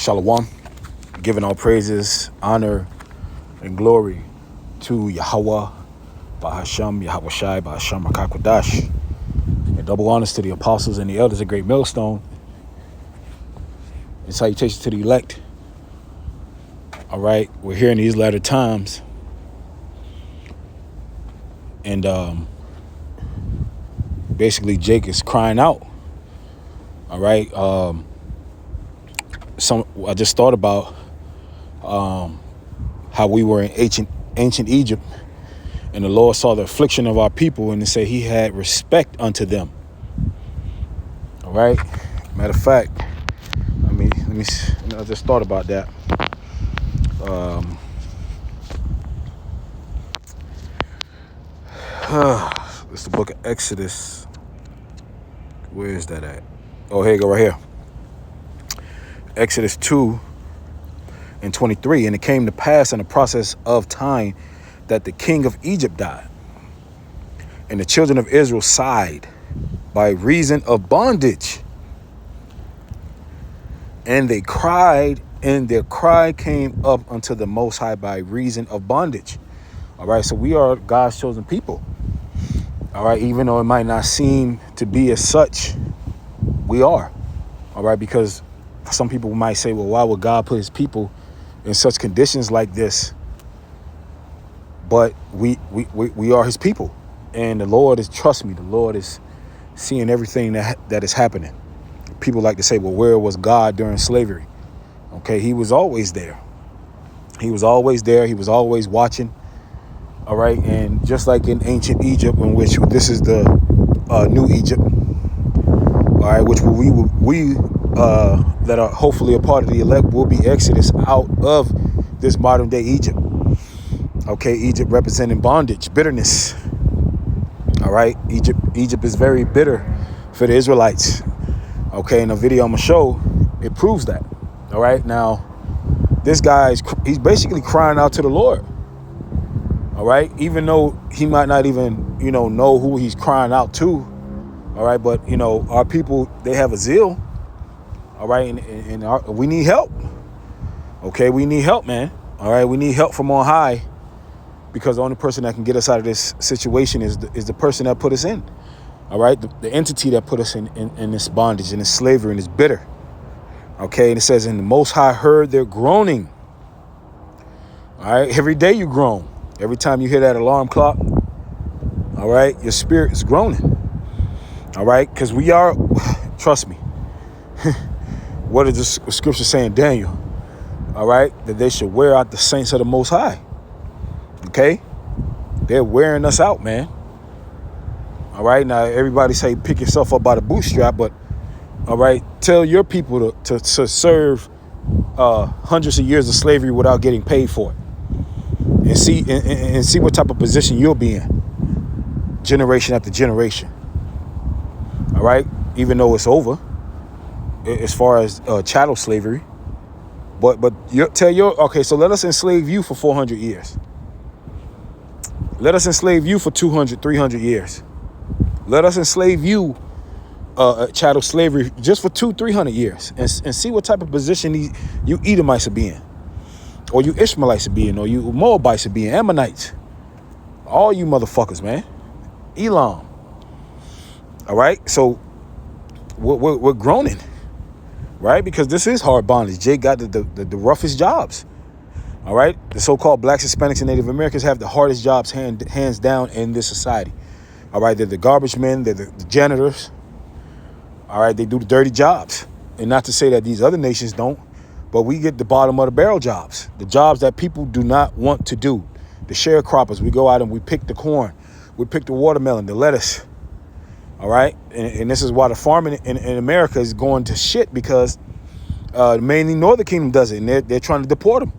Shalom, giving all praises, honor, and glory to Yahweh, Bahasham, Yahweh Shai, Bahasham, Rakakwadash, and double honors to the apostles and the elders of Great Millstone, and salutations to the elect. All right, we're here in these latter times, and basically Jake is crying out. All right, I just thought about how we were in ancient Egypt, and the Lord saw the affliction of our people, and it said He had respect unto them. All right. Matter of fact, I just thought about that. It's the book of Exodus. Where is that at? Oh, here you go, right here. Exodus 2:23. And it came to pass in the process of time that the king of Egypt died, and the children of Israel sighed by reason of bondage, and they cried, and their cry came up unto the Most High by reason of bondage. All right, so we are God's chosen people. All right, even though it might not seem to be as such, we are. All right, because some people might say, well, why would God put His people in such conditions like this? But we are His people, and the Lord is, trust me, the Lord is seeing everything that is happening. People like to say, well, where was God during slavery? Okay, He was always there. He was always there. He was always watching. All right, and just like in ancient Egypt, in which this is the new Egypt, all right, which we that are hopefully a part of the elect will be Exodus out of this modern day Egypt. Okay, Egypt representing bondage, bitterness. All right, Egypt is very bitter for the Israelites. Okay, in a video I'm gonna show, it proves that. All right, now this guy he's basically crying out to the Lord. All right, even though he might not even know who he's crying out to. All right, but our people, they have a zeal. All right, and we need help. Okay, we need help, man. All right, we need help from on high, because the only person that can get us out of this situation is the person that put us in. All right, the entity that put us in this bondage, in this slavery, and this bitter. Okay, and it says, and the Most High heard their groaning. All right, every day you groan. Every time you hear that alarm clock, all right, your spirit is groaning. All right, because we are, trust me, what is the scripture saying, Daniel? All right, that they should wear out the saints of the Most High. Okay, they're wearing us out, man. All right, now everybody say pick yourself up by the bootstrap, but all right, tell your people to serve hundreds of years of slavery without getting paid for it, and see what type of position you'll be in, generation after generation. All right, even though it's over as far as chattel slavery, but okay, so let us enslave you for 400 years. Let us enslave you for 200, 300 years. Let us enslave you chattel slavery just for 200-300 years, and see what type of position you Edomites will be in, or you Ishmaelites will be in, or you Moabites will be in, Ammonites, all you motherfuckers, man, Elam. All right, so we're groaning, right? Because this is hard bondage. Jay got the roughest jobs. All right, the so-called blacks, Hispanics, and Native Americans have the hardest jobs hands down in this society. All right, they're the garbage men, they're the janitors. All right, they do the dirty jobs. And not to say that these other nations don't, but we get the bottom of the barrel jobs, the jobs that people do not want to do. The sharecroppers, we go out and we pick the corn, we pick the watermelon, the lettuce. All right, and this is why the farming in America is going to shit, because mainly Northern Kingdom does it, and they're trying to deport them.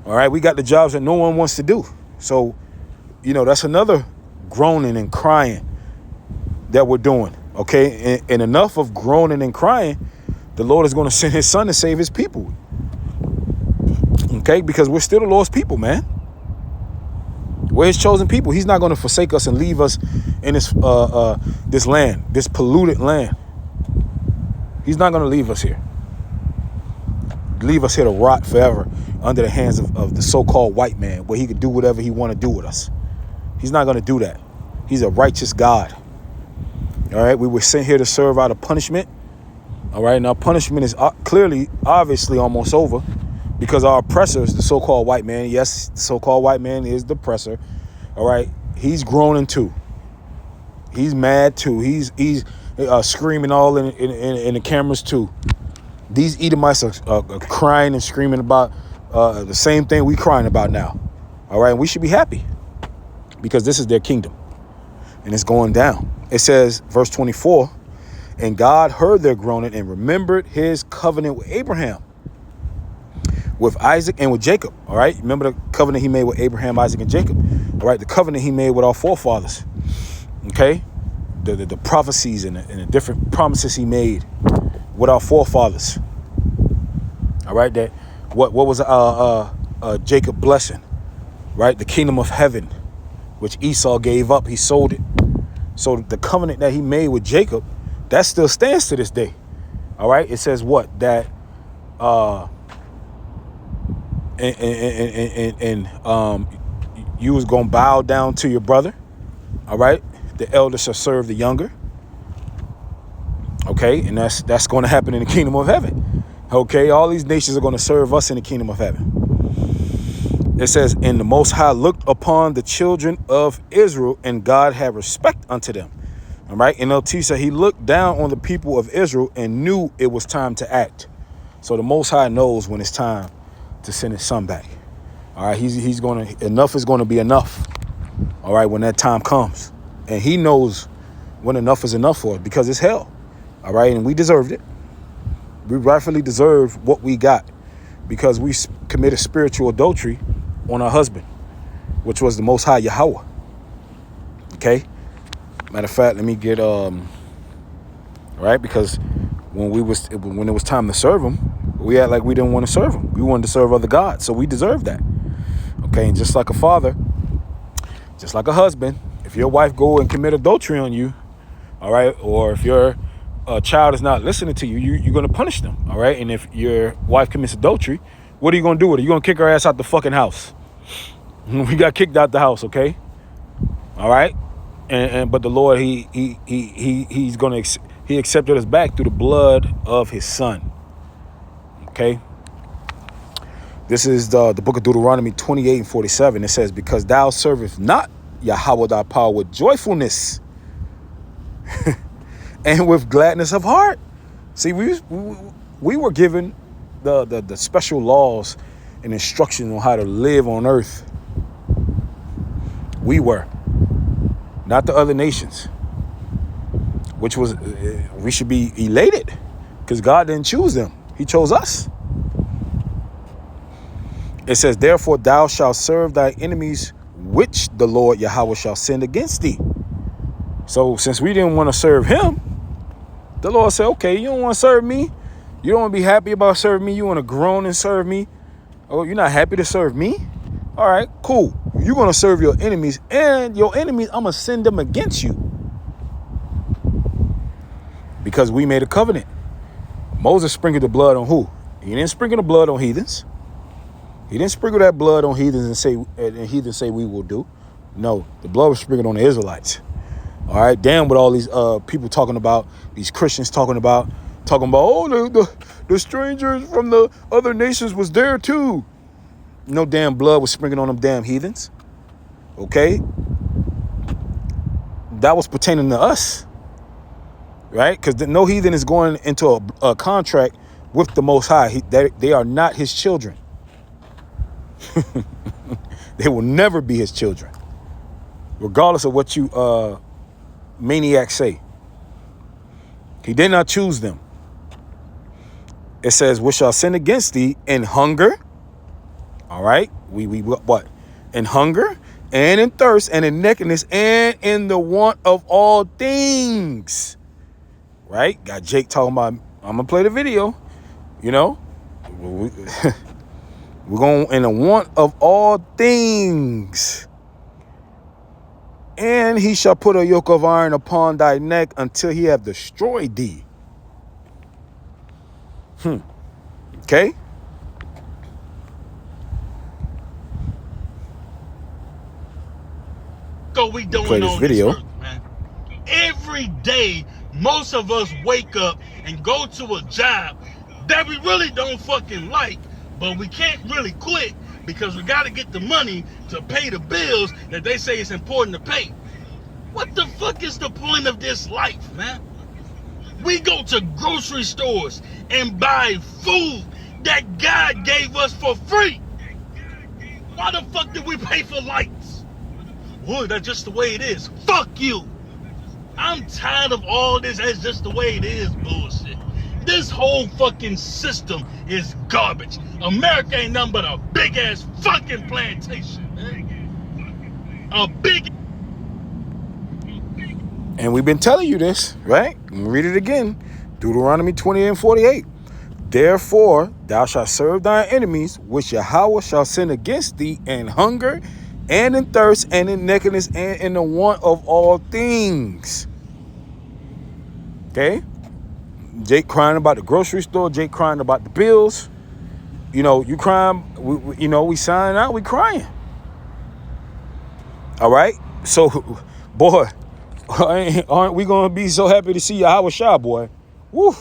All right, we got the jobs that no one wants to do. So, that's another groaning and crying that we're doing. Okay, and enough of groaning and crying, the Lord is going to send His Son to save His people. Okay, because we're still the Lord's people, man. We're His chosen people. He's not going to forsake us and leave us in this land, this polluted land. He's not going to leave us here. leave us here to rot forever under the hands of the so-called white man, where he could do whatever he want to do with us. He's not going to do that. He's a righteous God. All right, we were sent here to serve out of punishment. All right, now punishment is clearly, obviously almost over, because our oppressors, the so-called white man, yes, the so-called white man is the oppressor. All right, he's groaning too. He's mad too. He's screaming all in the cameras too. These Edomites are crying and screaming about the same thing we crying about now. All right, and we should be happy because this is their kingdom and it's going down. It says, verse 24, and God heard their groaning and remembered his covenant with Abraham, with Isaac, and with Jacob. All right, remember the covenant he made with Abraham, Isaac, and Jacob. All right, the covenant he made with our forefathers. Okay, the prophecies and the different promises he made with our forefathers. All right, that what was Jacob blessing, right? The kingdom of heaven, which Esau gave up. He sold it. So the covenant that he made with Jacob, that still stands to this day. All right, it says what? That you was gonna bow down to your brother. All right, the elder shall serve the younger. Okay, and that's going to happen in the kingdom of heaven. Okay, all these nations are going to serve us in the kingdom of heaven. It says, and the Most High looked upon the children of Israel, and God had respect unto them. All right, NLT said he looked down on the people of Israel and knew it was time to act. So the Most High knows when it's time to send his son back. All right, he's going to, enough is going to be enough. All right, when that time comes. And he knows when enough is enough for it, because it's hell. All right, and we deserved it. We rightfully deserve what we got because we committed spiritual adultery on our husband, which was the Most High Yahweh. Okay, matter of fact, let me get right, because when it was time to serve him, we act like we didn't want to serve him. We wanted to serve other gods, so we deserve that. Okay, and just like a father, just like a husband, if your wife go and commit adultery on you, all right, or if your child is not listening to you, you're going to punish them, all right? And if your wife commits adultery, what are you going to do with her? You're going to kick her ass out the fucking house. We got kicked out the house, okay? All right? But the Lord, he's going to, he accepted us back through the blood of his son, okay? This is the book of Deuteronomy 28:47. It says, because thou servest not Yahweh thy power with joyfulness and with gladness of heart. See, we were given the special laws and instructions on how to live on earth. We were, not the other nations, which was, we should be elated because God didn't choose them. He chose us. It says, therefore thou shalt serve thy enemies, which the Lord Yahweh shall send against thee. So since we didn't want to serve him, the Lord said, okay, you don't want to serve me. You don't want to be happy about serving me. You want to groan and serve me. Oh, you're not happy to serve me? All right, cool. You're going to serve your enemies, and your enemies, I'm going to send them against you. Because we made a covenant. Moses sprinkled the blood on who? He didn't sprinkle the blood on heathens. He didn't sprinkle that blood on heathens and heathens say we will do. No, the blood was sprinkled on the Israelites. All right, damn what all these people talking about, these Christians talking about, oh, the strangers from the other nations was there too. No damn blood was sprinkled on them damn heathens. Okay? That was pertaining to us. Right? Because no heathen is going into a contract with the Most High. They are not his children. They will never be his children. Regardless of what you maniacs say. He did not choose them. It says, we shall sin against thee in hunger. All right. We what? In hunger and in thirst and in nakedness and in the want of all things. Right? Got Jake talking about, I'm going to play the video. You know, we're going in the want of all things. And he shall put a yoke of iron upon thy neck until he have destroyed thee. Okay? fuck are we doing on this earth, man? Every day, most of us wake up and go to a job that we really don't fucking like, but we can't really quit because we got to get the money to pay the bills that they say it's important to pay. What the fuck is the point of this life, man? We go to grocery stores and buy food that God gave us for free. Why the fuck did we pay for lights? Well, that's just the way it is. Fuck you. I'm tired of all this "that's just the way it is" bullshit. This whole fucking system is garbage. America ain't nothing but a big ass fucking plantation, man. A big. And we've been telling you this, right? Read it again. Deuteronomy 20:48. Therefore, thou shalt serve thine enemies, which Yahweh shall send against thee in hunger and in thirst and in nakedness and in the want of all things. Okay? Jake crying about the grocery store. Jake crying about the bills. You know, you crying. We signing out. We crying. All right? So, boy, aren't we going to be so happy to see Yahweh Shah, boy? Woo.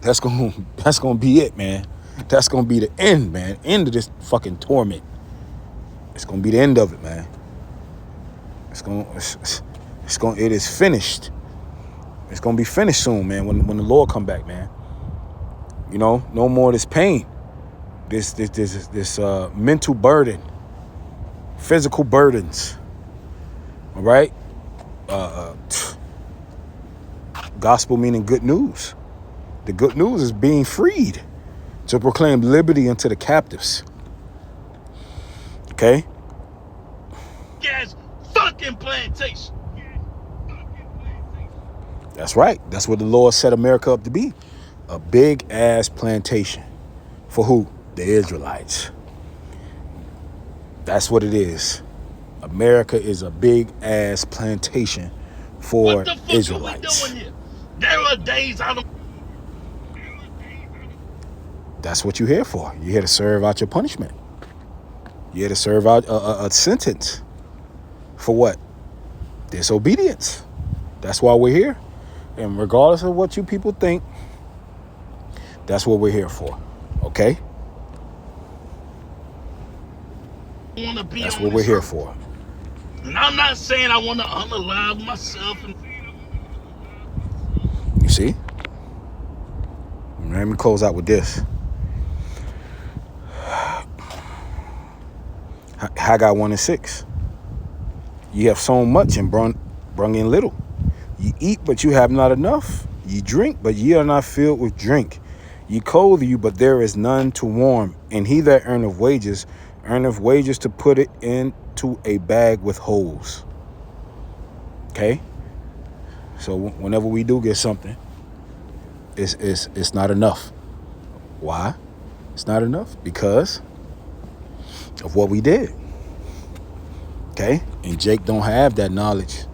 That's gonna be it, man. That's gonna be the end, man. End of this fucking torment. It's gonna be the end of it, man. It is finished. It's gonna be finished soon, man. When the Lord come back, man. You know, no more of this pain, this mental burden, physical burdens. All right. Gospel meaning good news. The good news is being freed to proclaim liberty unto the captives. Okay? Yes, fucking plantation. That's right. That's what the Lord set America up to be. A big ass plantation. For who? The Israelites. That's what it is. America is a big ass plantation for what the fuck Israelites. Are we doing here? There are days I don't. That's what you're here for. You're here to serve out your punishment. You're here to serve out a sentence. For what? Disobedience. That's why we're here. And regardless of what you people think, that's what we're here for. Okay? That's what we're here for. And I'm not saying I want to unalive myself. You see? Let me close out with this. Haggai 1:6. Ye have sown much and brung in little. Ye eat, but you have not enough. Ye drink, but ye are not filled with drink. Ye clothe you, but there is none to warm. And he that earneth wages to put it into a bag with holes. Okay? So whenever we do get something, it's not enough. Why? It's not enough because of what we did. Okay? And Jake don't have that knowledge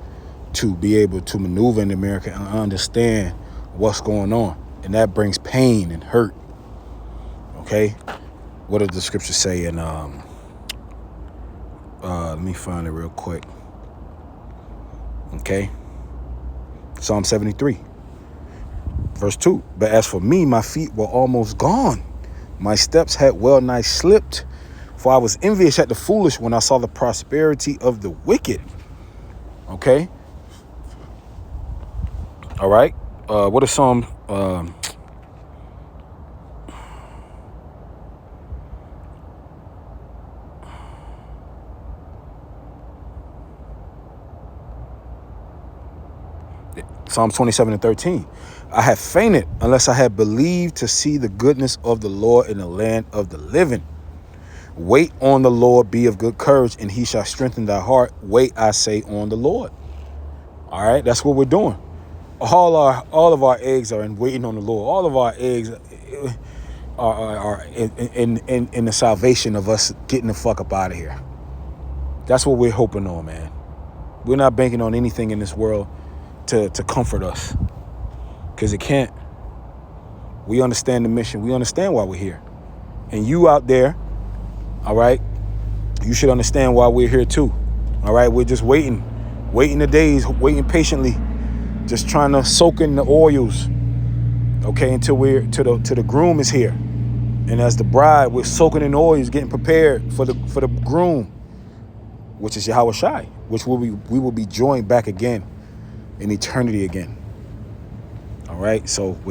to be able to maneuver in America and understand what's going on. And that brings pain and hurt. Okay? What does the scripture say in let me find it real quick. Okay? Psalm 73. Verse 2. But as for me, my feet were almost gone. My steps had well nigh slipped. For I was envious at the foolish when I saw the prosperity of the wicked. Okay? All right? What is Psalm... Psalms 27:13. I have fainted unless I had believed to see the goodness of the Lord in the land of the living. Wait on the Lord, be of good courage, and he shall strengthen thy heart. Wait, I say, on the Lord. All right, that's what we're doing. All of our eggs are in waiting on the Lord. All of our eggs are in the salvation of us getting the fuck up out of here. That's what we're hoping on, man. We're not banking on anything in this world to comfort us, because it can't. We understand the mission. We understand why we're here. And you out there, all right, you should understand why we're here too. All right, we're just waiting the days, waiting patiently, just trying to soak in the oils. Okay, until the groom is here, and as the bride, we're soaking in oils, getting prepared for the groom, which is Yahweh Shai, which we will be joined back again in eternity again. All right, so.